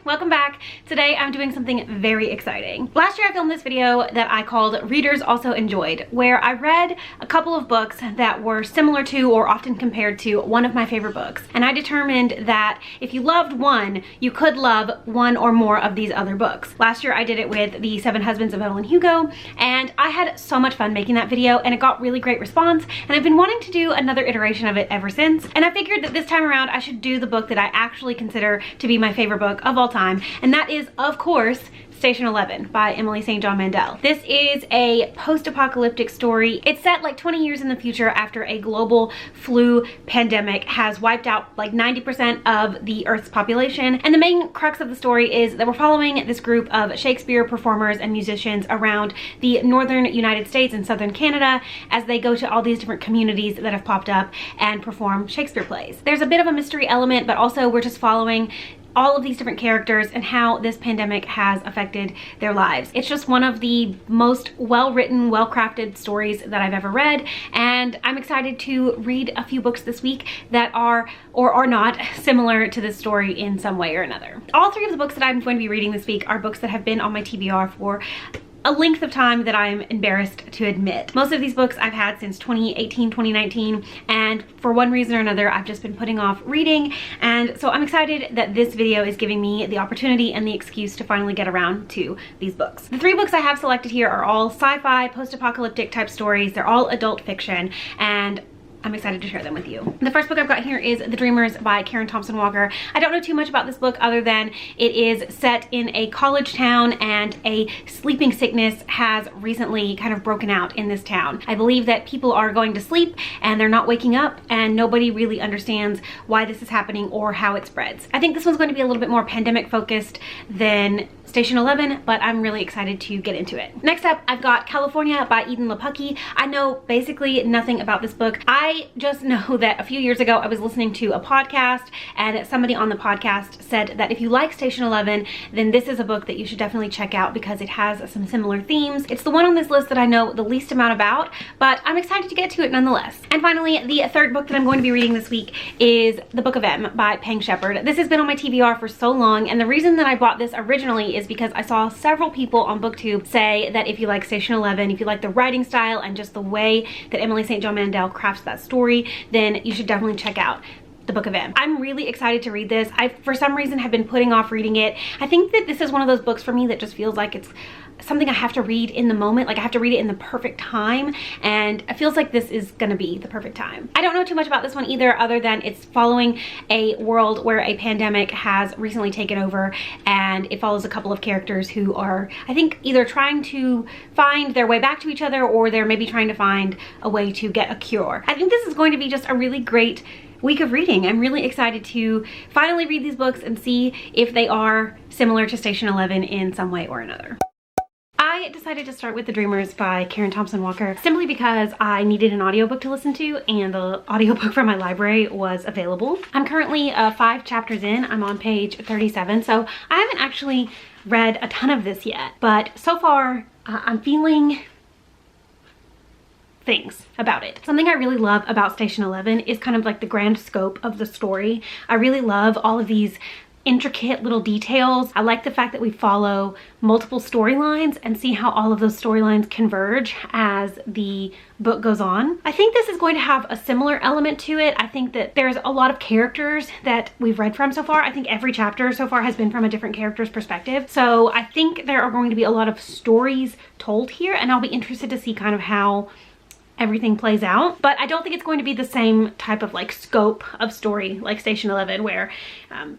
welcome back. Today I'm doing something very exciting. Last year I filmed this video that I called Readers Also Enjoyed, where I read a couple of books that were similar to or often compared to one of my favorite books. And I determined that if you loved one, you could love one or more of these other books. Last year I did it with The Seven Husbands of Evelyn Hugo, and I had so much fun making that video, and it got really great response, and I've been wanting to do another iteration of it ever since. And I figured that this time around I should do the book that I actually consider to be my favorite book of all time, and that is, of course, Station 11 by Emily St. John Mandel. This is a post-apocalyptic story. It's set like 20 years in the future after a global flu pandemic has wiped out like 90% of the Earth's population. And the main crux of the story is that we're following this group of Shakespeare performers and musicians around the northern United States and southern Canada as they go to all these different communities that have popped up and perform Shakespeare plays. There's a bit of a mystery element, but also we're just following all of these different characters and how this pandemic has affected their lives. It's just one of the most well-written, well-crafted stories that I've ever read, and I'm excited to read a few books this week that are or are not similar to this story in some way or another. All three of the books that I'm going to be reading this week are books that have been on my TBR for a length of time that I'm embarrassed to admit. Most of these books I've had since 2018, 2019, and for one reason or another, I've just been putting off reading, and so I'm excited that this video is giving me the opportunity and the excuse to finally get around to these books. The three books I have selected here are all sci-fi, post-apocalyptic type stories. They're all adult fiction, and I'm excited to share them with you. The first book I've got here is The Dreamers by Karen Thompson Walker. I don't know too much about this book other than it is set in a college town, and a sleeping sickness has recently kind of broken out in this town. I believe that people are going to sleep and they're not waking up, and nobody really understands why this is happening or how it spreads. I think this one's going to be a little bit more pandemic focused than Station 11, but I'm really excited to get into it. Next up, I've got California by Eden Lepucki. I know basically nothing about this book. I just know that a few years ago I was listening to a podcast, and somebody on the podcast said that if you like Station 11, then this is a book that you should definitely check out because it has some similar themes. It's the one on this list that I know the least amount about, but I'm excited to get to it nonetheless. And finally, the third book that I'm going to be reading this week is The Book of M by Pang Shepard. This has been on my TBR for so long, and the reason that I bought this originally is because I saw several people on BookTube say that if you like Station 11, if you like the writing style and just the way that Emily St. John Mandel crafts that story, then you should definitely check out The Book of M. I'm really excited to read this. I, for some reason, have been putting off reading it. I think that this is one of those books for me that just feels like it's something I have to read in the moment. Like I have to read it in the perfect time, and it feels like this is gonna be the perfect time. I don't know too much about this one either, other than it's following a world where a pandemic has recently taken over, and it follows a couple of characters who are, I think, either trying to find their way back to each other, or they're maybe trying to find a way to get a cure. I think this is going to be just a really great week of reading. I'm really excited to finally read these books and see if they are similar to Station 11 in some way or another. I decided to start with The Dreamers by Karen Thompson Walker simply because I needed an audiobook to listen to, and the audiobook from my library was available. I'm currently 5 chapters in. I'm on page 37, so I haven't actually read a ton of this yet, but so far I'm feeling things about it. Something I really love about Station 11 is kind of like the grand scope of the story. I really love all of these intricate little details. I like the fact that we follow multiple storylines and see how all of those storylines converge as the book goes on. I think this is going to have a similar element to it. I think that there's a lot of characters that we've read from so far. I think every chapter so far has been from a different character's perspective. So I think there are going to be a lot of stories told here, and I'll be interested to see kind of how everything plays out. But I don't think it's going to be the same type of like scope of story like Station 11, where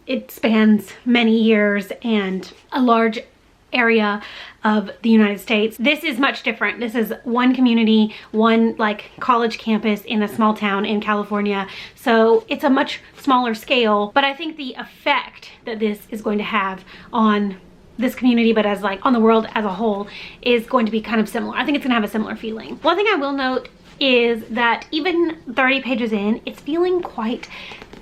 it spans many years and a large area of the United States. This is much different. This is one community, one like college campus in a small town in California. So it's a much smaller scale, but I think the effect that this is going to have on this community, but as like on the world as a whole, is going to be kind of similar. I think it's gonna have a similar feeling. One thing I will note is that even 30 pages in, it's feeling quite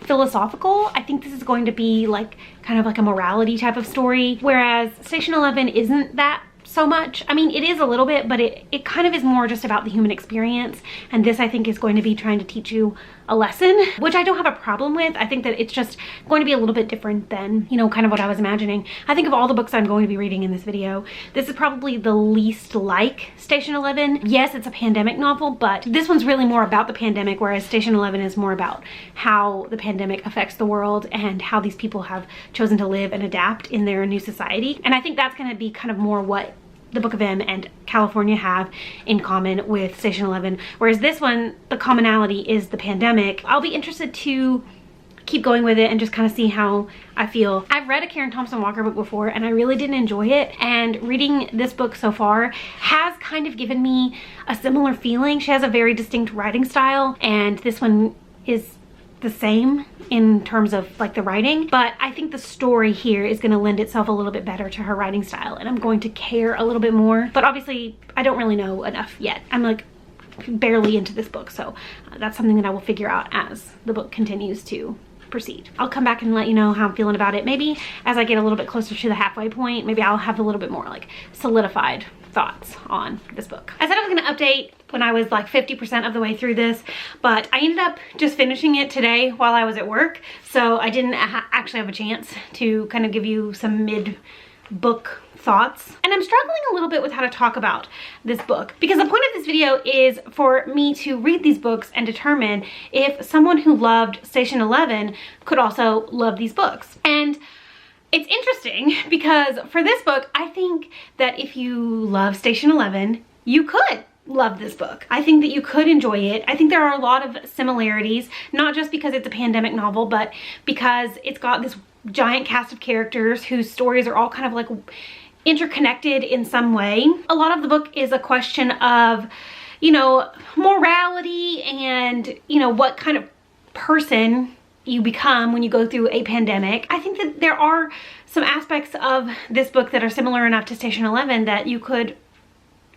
philosophical. I think this is going to be like kind of like a morality type of story, whereas Station 11 isn't that so much. I mean, it is a little bit, but it kind of is more just about the human experience, and this I think is going to be trying to teach you a lesson, which I don't have a problem with. I think that it's just going to be a little bit different than, you know, kind of what I was imagining. I think of all the books I'm going to be reading in this video, this is probably the least like Station 11. Yes, it's a pandemic novel, but this one's really more about the pandemic, whereas Station 11 is more about how the pandemic affects the world and how these people have chosen to live and adapt in their new society. And I think that's going to be kind of more what the Book of M and California have in common with Station 11, whereas this one, the commonality is the pandemic. I'll be interested to keep going with it and just kind of see how I feel. I've read a Karen Thompson Walker book before and I really didn't enjoy it, and reading this book so far has kind of given me a similar feeling. She has a very distinct writing style, and this one is the same in terms of like the writing, but I think the story here is going to lend itself a little bit better to her writing style, and I'm going to care a little bit more. But obviously I don't really know enough yet. I'm like barely into this book, so that's something that I will figure out as the book continues to proceed. I'll come back and let you know how I'm feeling about it. Maybe as I get a little bit closer to the halfway point, maybe I'll have a little bit more like solidified thoughts on this book. I said I was going to update when I was like 50% of the way through this, but I ended up just finishing it today while I was at work, so I didn't actually have a chance to kind of give you some mid-book thoughts. And I'm struggling a little bit with how to talk about this book, because the point of this video is for me to read these books and determine if someone who loved Station 11 could also love these books. And it's interesting because for this book, I think that if you love Station 11, you could love this book. I think that you could enjoy it. I think there are a lot of similarities, not just because it's a pandemic novel, but because it's got this giant cast of characters whose stories are all kind of like interconnected in some way. A lot of the book is a question of, you know, morality and, you know, what kind of person you become when you go through a pandemic. I think that there are some aspects of this book that are similar enough to Station 11 that you could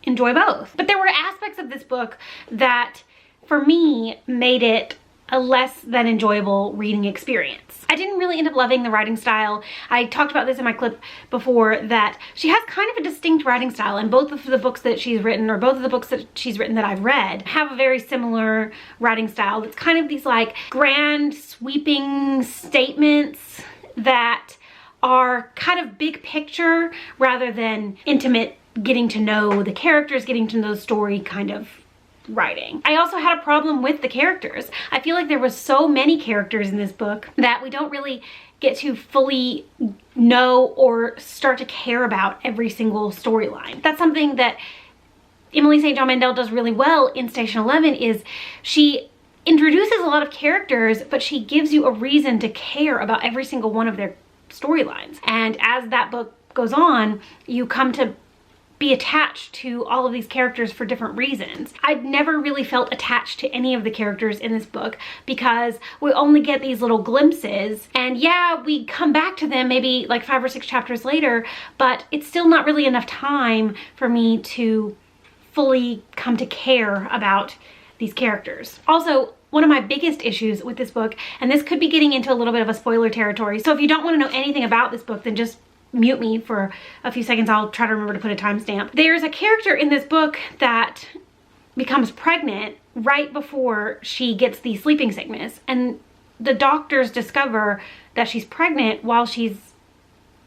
enjoy both. But there were aspects of this book that, for me, made it a less than enjoyable reading experience. I didn't really end up loving the writing style. I talked about this in my clip before, that she has kind of a distinct writing style, and both of the books that she's written, or both of the books that she's written that I've read, have a very similar writing style. It's kind of these like grand sweeping statements that are kind of big picture rather than intimate, getting to know the characters, getting to know the story kind of writing. I also had a problem with the characters. I feel like there was so many characters in this book that we don't really get to fully know or start to care about every single storyline. That's something that Emily St. John Mandel does really well in Station 11, is she introduces a lot of characters, but she gives you a reason to care about every single one of their storylines. And as that book goes on, you come to be attached to all of these characters for different reasons. I've never really felt attached to any of the characters in this book because we only get these little glimpses, and yeah, we come back to them maybe like 5 or 6 chapters later, but it's still not really enough time for me to fully come to care about these characters. Also, one of my biggest issues with this book, and this could be getting into a little bit of a spoiler territory, so if you don't want to know anything about this book, then just mute me for a few seconds. I'll try to remember to put a timestamp. There's a character in this book that becomes pregnant right before she gets the sleeping sickness, and the doctors discover that she's pregnant while she's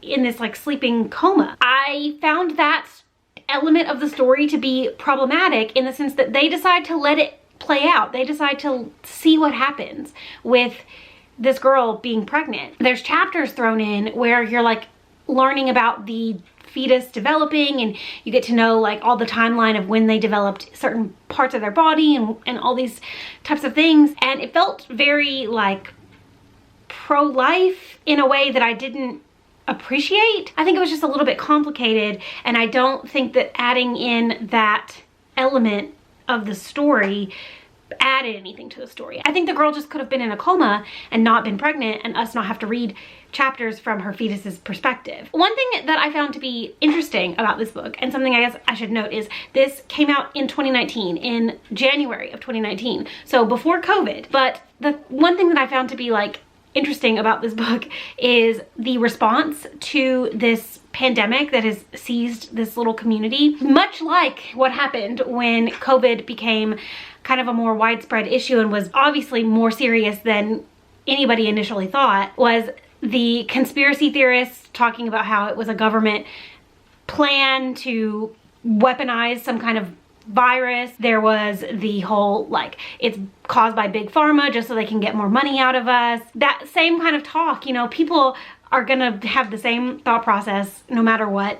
in this like sleeping coma. I found that element of the story to be problematic in the sense that they decide to let it play out. They decide to see what happens with this girl being pregnant. There's chapters thrown in where you're like learning about the fetus developing, and you get to know like all the timeline of when they developed certain parts of their body and all these types of things. And it felt very like pro-life in a way that I didn't appreciate. I think it was just a little bit complicated, and I don't think that adding in that element of the story added anything to the story. I think the girl just could have been in a coma and not been pregnant, and us not have to read chapters from her fetus's perspective. One thing that I found to be interesting about this book, and something I guess I should note, is this came out in 2019, in January of 2019, so before COVID. But the one thing that I found to be like interesting about this book is the response to this pandemic that has seized this little community. Much like what happened when COVID became kind of a more widespread issue and was obviously more serious than anybody initially thought, was the conspiracy theorists talking about how it was a government plan to weaponize some kind of virus. There was the whole, like, it's caused by big pharma just so they can get more money out of us. That same kind of talk, you know, people are gonna have the same thought process no matter what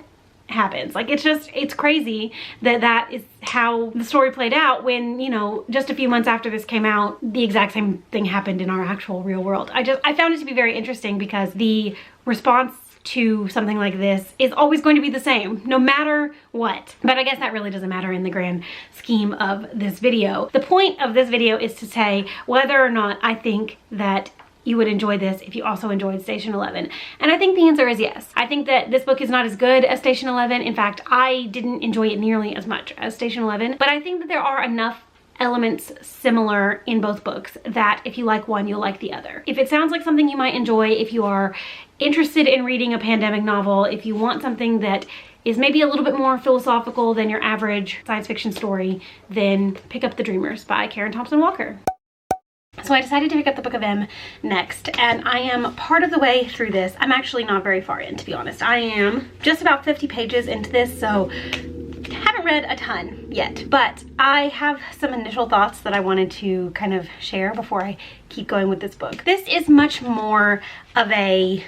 happens. Like, it's crazy that that is how the story played out when, you know, just a few months after this came out, the exact same thing happened in our actual real world. I found it to be very interesting because the response to something like this is always going to be the same, no matter what. But I guess that really doesn't matter in the grand scheme of this video. The point of this video is to say whether or not I think that you would enjoy this if you also enjoyed Station 11. And I think the answer is yes. I think that this book is not as good as Station 11. In fact, I didn't enjoy it nearly as much as Station 11, but I think that there are enough elements similar in both books that if you like one, you'll like the other. If it sounds like something you might enjoy, if you are interested in reading a pandemic novel, if you want something that is maybe a little bit more philosophical than your average science fiction story, then pick up The Dreamers by Karen Thompson Walker. So I decided to pick up the Book of M next, and I am part of the way through this. I'm actually not very far in, to be honest. I am just about 50 pages into this, so I haven't read a ton yet, but I have some initial thoughts that I wanted to kind of share before I keep going with this book. This is much more of a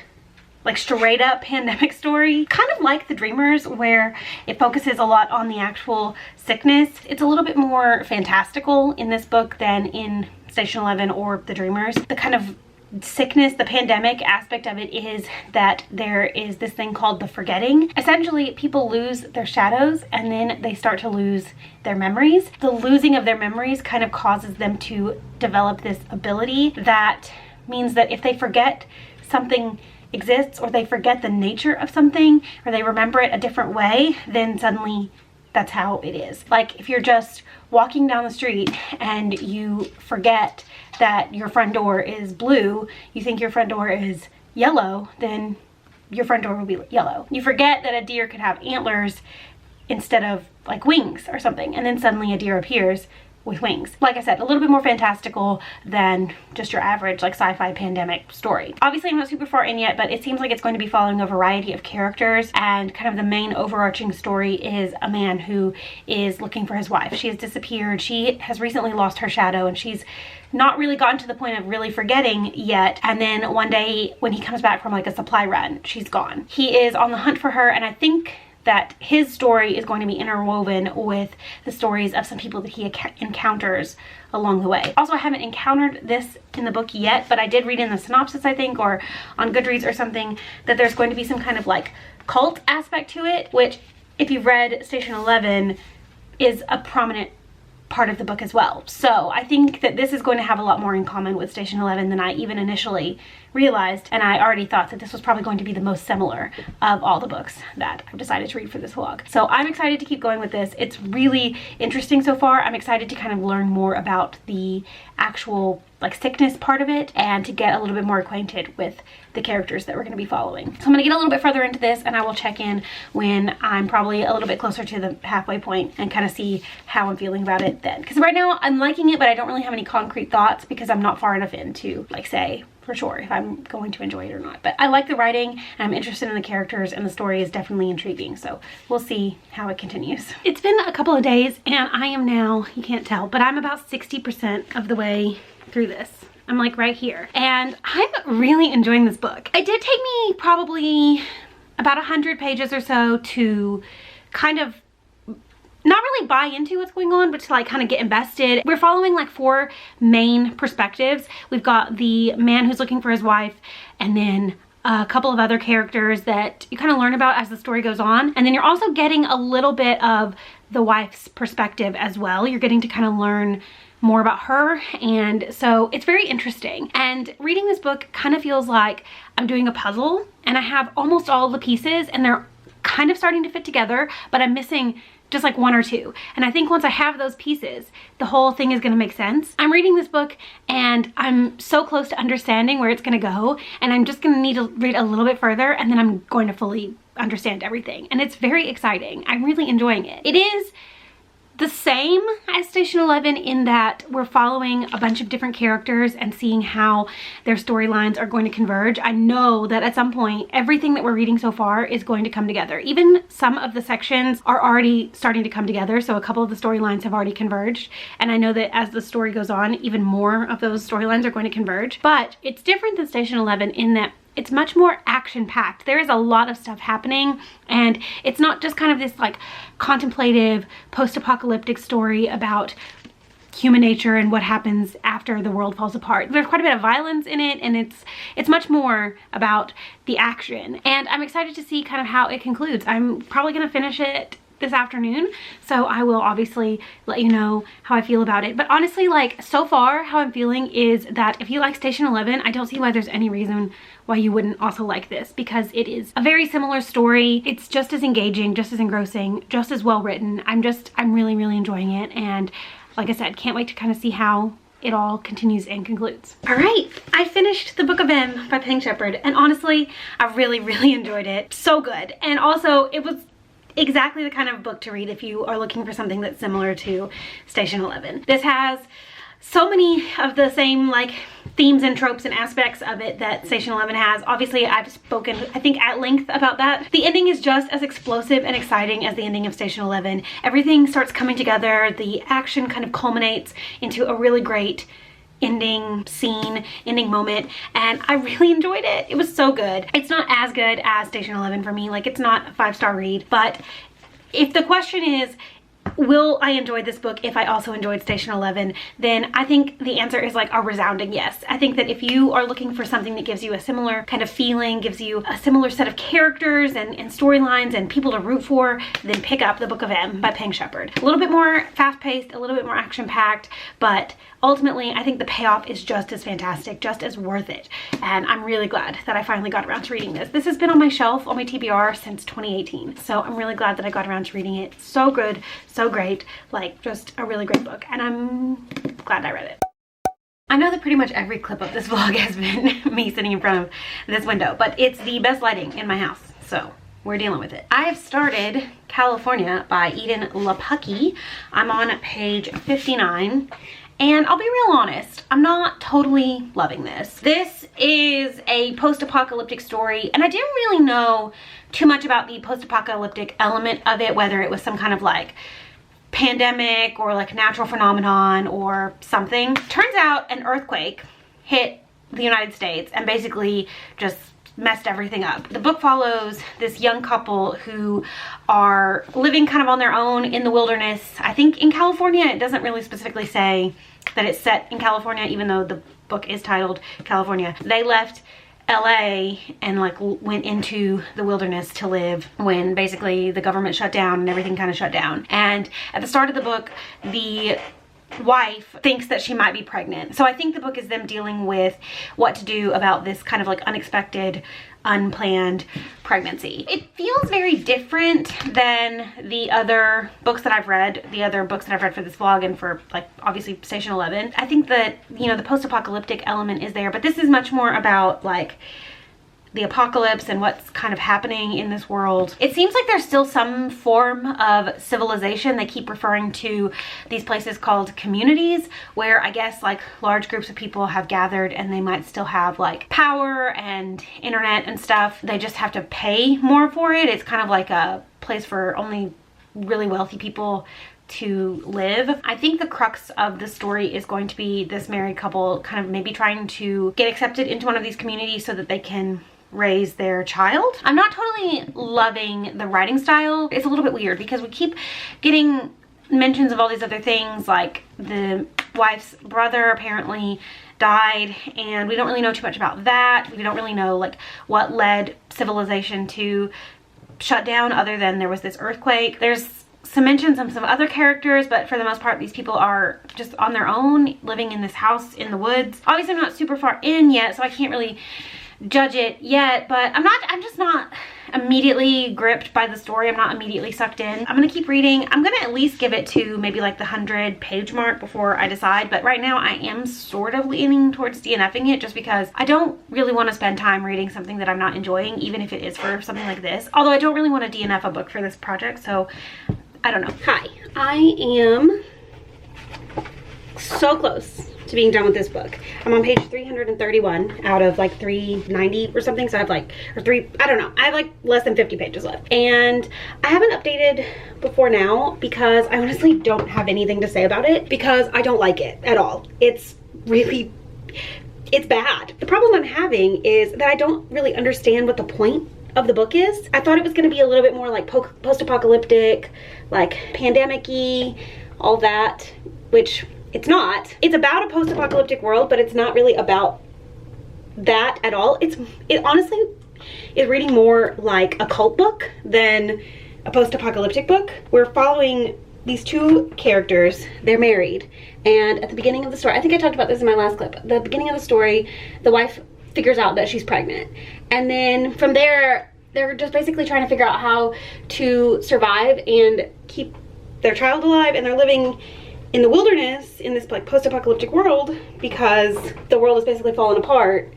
like straight up pandemic story, kind of like The Dreamers, where it focuses a lot on the actual sickness. It's a little bit more fantastical in this book than in Station 11 or The Dreamers. The kind of sickness, the pandemic aspect of it is that there is this thing called the forgetting. Essentially, people lose their shadows and then they start to lose their memories. The losing of their memories kind of causes them to develop this ability that means that if they forget something exists, or they forget the nature of something, or they remember it a different way, then suddenly that's how it is. Like if you're just walking down the street and you forget that your front door is blue, you think your front door is yellow, then your front door will be yellow. You forget that a deer could have antlers instead of like wings or something, and then suddenly a deer appears with wings. Like I said, a little bit more fantastical than just your average like sci-fi pandemic story. Obviously I'm not super far in yet, but it seems like it's going to be following a variety of characters, and kind of the main overarching story is a man who is looking for his wife. She has disappeared. She has recently lost her shadow, and she's not really gotten to the point of really forgetting yet. And then one day when he comes back from like a supply run, she's gone. He is on the hunt for her, and I think that his story is going to be interwoven with the stories of some people that he encounters along the way. Also, I haven't encountered this in the book yet, but I did read in the synopsis, I think, or on Goodreads or something, that there's going to be some kind of like cult aspect to it, which if you've read Station 11 is a prominent part of the book as well. So I think that this is going to have a lot more in common with Station 11 than I even initially realized, and I already thought that this was probably going to be the most similar of all the books that I've decided to read for this vlog. So I'm excited to keep going with this. It's really interesting so far. I'm excited to kind of learn more about the actual like sickness part of it, and to get a little bit more acquainted with the characters that we're going to be following. So I'm going to get a little bit further into this, and I will check in when I'm probably a little bit closer to the halfway point and kind of see how I'm feeling about it then. Because right now I'm liking it, but I don't really have any concrete thoughts because I'm not far enough in to like say for sure if I'm going to enjoy it or not. But I like the writing, and I'm interested in the characters, and the story is definitely intriguing. So we'll see how it continues. It's been a couple of days, and I am now, you can't tell, but I'm about 60% of the way through this. I'm like right here, and I'm really enjoying this book. It did take me probably about 100 pages or so to kind of not really buy into what's going on, but to like kind of get invested. We're following like 4 main perspectives. We've got the man who's looking for his wife, and then a couple of other characters that you kind of learn about as the story goes on. And then you're also getting a little bit of the wife's perspective as well. You're getting to kind of learn more about her, and so it's very interesting. And reading this book kind of feels like I'm doing a puzzle, and I have almost all the pieces and they're kind of starting to fit together, but I'm missing just like one or two. And I think once I have those pieces, the whole thing is gonna make sense. I'm reading this book and I'm so close to understanding where it's gonna go, and I'm just gonna need to read a little bit further and then I'm going to fully understand everything. And it's very exciting. I'm really enjoying it. It is the same as Station 11 in that we're following a bunch of different characters and seeing how their storylines are going to converge. I know that at some point, everything that we're reading so far is going to come together. Even some of the sections are already starting to come together, so a couple of the storylines have already converged. And I know that as the story goes on, even more of those storylines are going to converge. But it's different than Station 11 in that it's much more action-packed. There is a lot of stuff happening, and it's not just kind of this like contemplative post-apocalyptic story about human nature and what happens after the world falls apart. There's quite a bit of violence in it, and it's much more about the action. And I'm excited to see kind of how it concludes. I'm probably gonna finish it this afternoon, so I will obviously let you know how I feel about it. But honestly, like, so far how I'm feeling is that if you like Station 11, I don't see why there's any reason why you wouldn't also like this, because it is a very similar story. It's just as engaging, just as engrossing, just as well written. I'm really enjoying it, and like I said, can't wait to kind of see how it all continues and concludes. All right, I finished The Book of M by Peng Shepherd, and honestly, I really enjoyed it. So good. And also, it was exactly the kind of book to read if you are looking for something that's similar to Station 11. This has so many of the same like themes and tropes and aspects of it that Station 11 has. Obviously, I've spoken, I think, at length about that. The ending is just as explosive and exciting as the ending of Station 11. Everything starts coming together. The action kind of culminates into a really great ending scene, ending moment, and I really enjoyed it. It was so good. It's not as good as Station 11 for me. Like, it's not a 5-star read, but if the question is, will I enjoy this book if I also enjoyed Station 11, then I think the answer is like a resounding yes. I think that if you are looking for something that gives you a similar kind of feeling, gives you a similar set of characters and storylines and people to root for, then pick up The Book of M by Peng Shepherd. A little bit more fast-paced, a little bit more action-packed, but ultimately, I think the payoff is just as fantastic, just as worth it. And I'm really glad that I finally got around to reading this. This has been on my shelf, on my TBR, since 2018. So I'm really glad that I got around to reading it. So good, so great, like just a really great book. And I'm glad I read it. I know that pretty much every clip of this vlog has been me sitting in front of this window, but it's the best lighting in my house, so we're dealing with it. I have started California by Eden LaPucky. I'm on page 59. And I'll be real honest, I'm not totally loving this. This is a post-apocalyptic story, and I didn't really know too much about the post-apocalyptic element of it, whether it was some kind of like pandemic or like natural phenomenon or something. Turns out an earthquake hit the United States and basically just messed everything up. The book follows this young couple who are living kind of on their own in the wilderness. I think in California. It doesn't really specifically say that it's set in California, even though the book is titled California. They left LA and like went into the wilderness to live when basically the government shut down and everything kind of shut down. And at the start of the book, the wife thinks that she might be pregnant. So I think the book is them dealing with what to do about this kind of like unexpected, unplanned pregnancy. It feels very different than the other books that I've read, for this vlog and for like obviously Station 11. I think that, you know, the post-apocalyptic element is there, but this is much more about like the apocalypse and what's kind of happening in this world. It seems like there's still some form of civilization. They keep referring to these places called communities, where I guess like large groups of people have gathered and they might still have like power and internet and stuff. They just have to pay more for it. It's kind of like a place for only really wealthy people to live. I think the crux of the story is going to be this married couple kind of maybe trying to get accepted into one of these communities so that they can raise their child. I'm not totally loving the writing style. It's a little bit weird because we keep getting mentions of all these other things, like the wife's brother apparently died, and we don't really know too much about that. We don't really know like what led civilization to shut down other than there was this earthquake. There's some mentions of some other characters, but for the most part these people are just on their own living in this house in the woods. Obviously I'm not super far in yet, so I can't really judge it yet, but I'm just not immediately gripped by the story. I'm not immediately sucked in. I'm gonna keep reading. I'm gonna at least give it to maybe like the 100-page mark before I decide, but right now I am sort of leaning towards DNFing it just because I don't really want to spend time reading something that I'm not enjoying, even if it is for something like this. Although I don't really want to DNF a book for this project, so I don't know. Hi, I am so close to being done with this book. I'm on page 331 out of like 390 or something, so I have like, or I don't know, I have like less than 50 pages left. And I haven't updated before now because I honestly don't have anything to say about it because I don't like it at all. It's really, it's bad. The problem I'm having is that I don't really understand what the point of the book is. I thought it was going to be a little bit more like post-apocalyptic, like pandemic-y, all that, which it's not. It's about a post-apocalyptic world, but it's not really about that at all. It honestly is reading more like a cult book than a post-apocalyptic book. We're following these two characters. They're married, and at the beginning of the story, I think I talked about this in my last clip, the beginning of the story, the wife figures out that she's pregnant, and then from there they're just basically trying to figure out how to survive and keep their child alive, and they're living in the wilderness in this like post-apocalyptic world because the world is basically falling apart.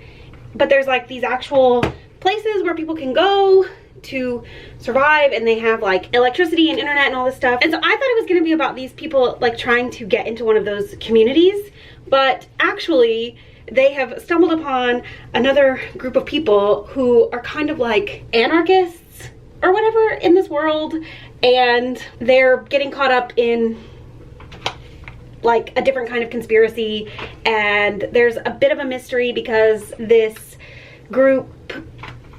But there's like these actual places where people can go to survive, and they have like electricity and internet and all this stuff. And so I thought it was going to be about these people like trying to get into one of those communities, but actually they have stumbled upon another group of people who are kind of like anarchists or whatever in this world, and they're getting caught up in like a different kind of conspiracy, and there's a bit of a mystery because this group,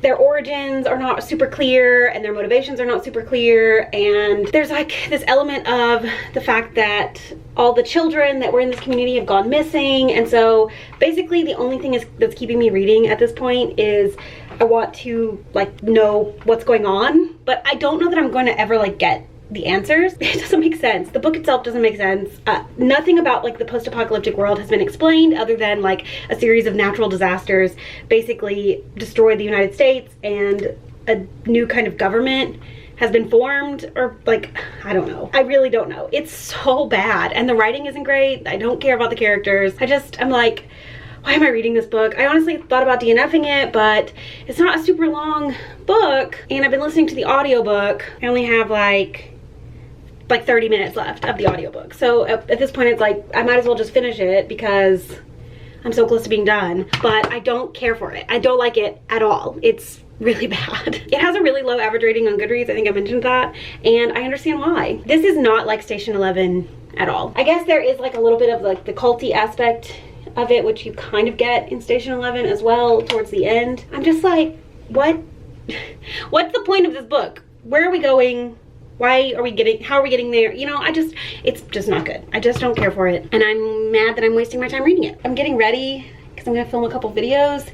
their origins are not super clear and their motivations are not super clear, and there's like this element of the fact that all the children that were in this community have gone missing. And so basically the only thing that's keeping me reading at this point is I want to like know what's going on, but I don't know that I'm going to ever like get the answers. It doesn't make sense. The book itself doesn't make sense. Nothing about like the post-apocalyptic world has been explained other than like a series of natural disasters basically destroyed the United States, and a new kind of government has been formed, or like, I don't know. I really don't know. It's so bad, and the writing isn't great. I don't care about the characters. I'm like, why am I reading this book? I honestly thought about DNFing it, but it's not a super long book, and I've been listening to the audiobook. I only have like 30 minutes left of the audiobook. So at this point it's like I might as well just finish it because I'm so close to being done, but I don't care for it. I don't like it at all. It's really bad. It has a really low average rating on Goodreads. I think I mentioned that, and I understand why. This is not like Station 11 at all. I guess there is like a little bit of like the culty aspect of it, which you kind of get in Station 11 as well towards the end. I'm just like, what? What's the point of this book? Where are we going? Why are we getting, how are we getting there? You know, it's just not good. I just don't care for it. And I'm mad that I'm wasting my time reading it. I'm getting ready because I'm gonna film a couple videos.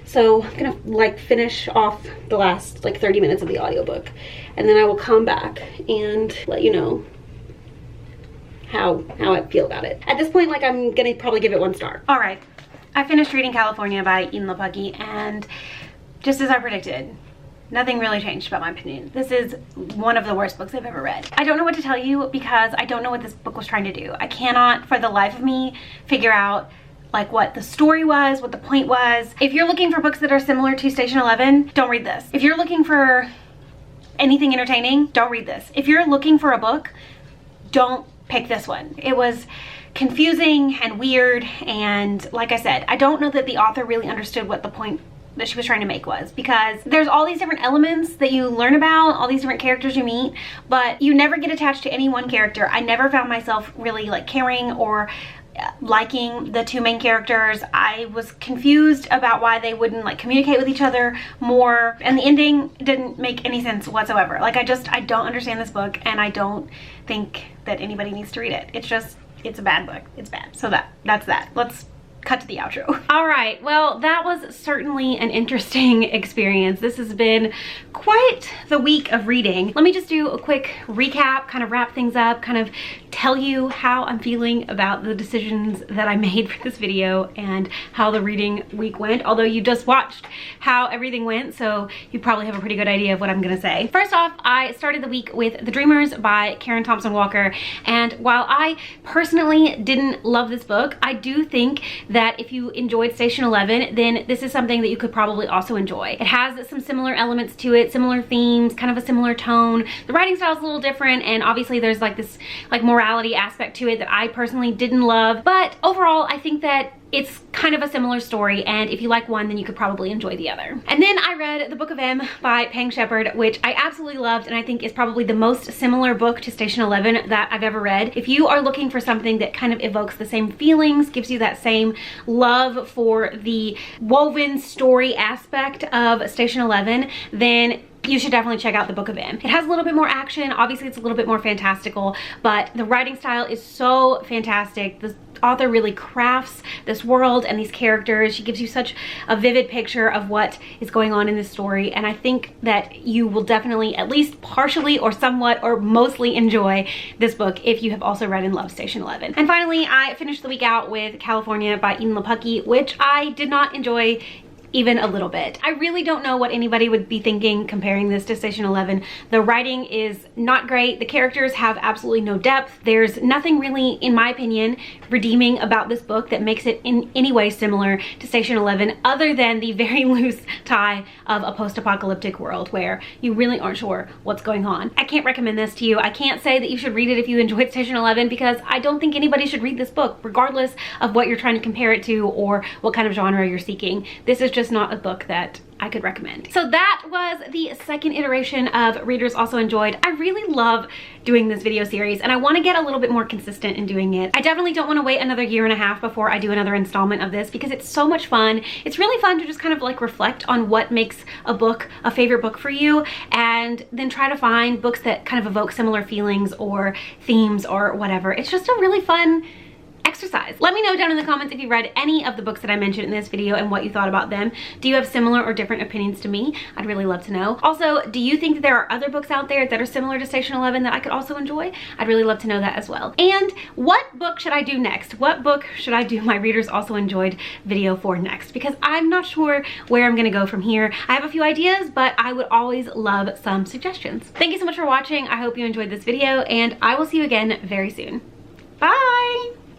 So I'm gonna like finish off the last like 30 minutes of the audiobook, and then I will come back and let you know how I feel about it. At this point, like I'm gonna probably give it 1 star. All right, I finished reading California by Ian Lepuggy, and just as I predicted, nothing really changed about my opinion. This is one of the worst books I've ever read. I don't know what to tell you because I don't know what this book was trying to do. I cannot for the life of me figure out like what the story was, what the point was. If you're looking for books that are similar to Station 11, don't read this. If you're looking for anything entertaining, don't read this. If you're looking for a book, don't pick this one. It was confusing and weird, and like I said, I don't know that the author really understood what the point that she was trying to make was, because there's all these different elements that you learn about, all these different characters you meet, but you never get attached to any one character. I never found myself really like caring or liking the 2 main characters. I was confused about why they wouldn't like communicate with each other more, and the ending didn't make any sense whatsoever. Like I don't understand this book, and I don't think that anybody needs to read it. It's a bad book. It's bad. So that's that. Let's cut to the outro. All right, well, that was certainly an interesting experience. This has been quite the week of reading. Let me just do a quick recap, kind of wrap things up, kind of tell you how I'm feeling about the decisions that I made for this video and how the reading week went, although you just watched how everything went, so you probably have a pretty good idea of what I'm gonna say. First off, I started the week with The Dreamers by Karen Thompson Walker, and while I personally didn't love this book, I do think that if you enjoyed Station 11, then this is something that you could probably also enjoy. It has some similar elements to it, similar themes, kind of a similar tone. The writing style is a little different, and obviously there's like this morality aspect to it that I personally didn't love, but overall I think that it's kind of a similar story, and if you like one, then you could probably enjoy the other. And then I read The Book of M by Pang Shepard, which I absolutely loved, and I think is probably the most similar book to Station 11 that I've ever read. If you are looking for something that kind of evokes the same feelings, gives you that same love for the woven story aspect of Station 11, then you should definitely check out The Book of M. It has a little bit more action. Obviously, it's a little bit more fantastical, but the writing style is so fantastic. The author really crafts this world and these characters. She gives you such a vivid picture of what is going on in this story, and I think that you will definitely at least partially or somewhat or mostly enjoy this book if you have also read and loved Station 11. And finally, I finished the week out with California by Eden Lepucki, which I did not enjoy even a little bit. I really don't know what anybody would be thinking comparing this to Station 11. The writing is not great. The characters have absolutely no depth. There's nothing really, in my opinion, redeeming about this book that makes it in any way similar to Station 11, other than the very loose tie of a post-apocalyptic world where you really aren't sure what's going on. I can't recommend this to you. I can't say that you should read it if you enjoyed Station 11, because I don't think anybody should read this book, regardless of what you're trying to compare it to or what kind of genre you're seeking. This is just not a book that I could recommend. So that was the second iteration of Readers Also Enjoyed. I really love doing this video series, and I want to get a little bit more consistent in doing it. I definitely don't want to wait another year and a half before I do another installment of this, because it's so much fun. It's really fun to just kind of like reflect on what makes a book a favorite book for you, and then try to find books that kind of evoke similar feelings or themes or whatever. It's just a really fun exercise. Let me know down in the comments if you read any of the books that I mentioned in this video and what you thought about them. Do you have similar or different opinions to me? I'd really love to know. Also, do you think that there are other books out there that are similar to Station 11 that I could also enjoy? I'd really love to know that as well. And what book should I do next? What book should I do my Readers Also Enjoyed video for next? Because I'm not sure where I'm gonna go from here. I have a few ideas, but I would always love some suggestions. Thank you so much for watching. I hope you enjoyed this video, and I will see you again very soon.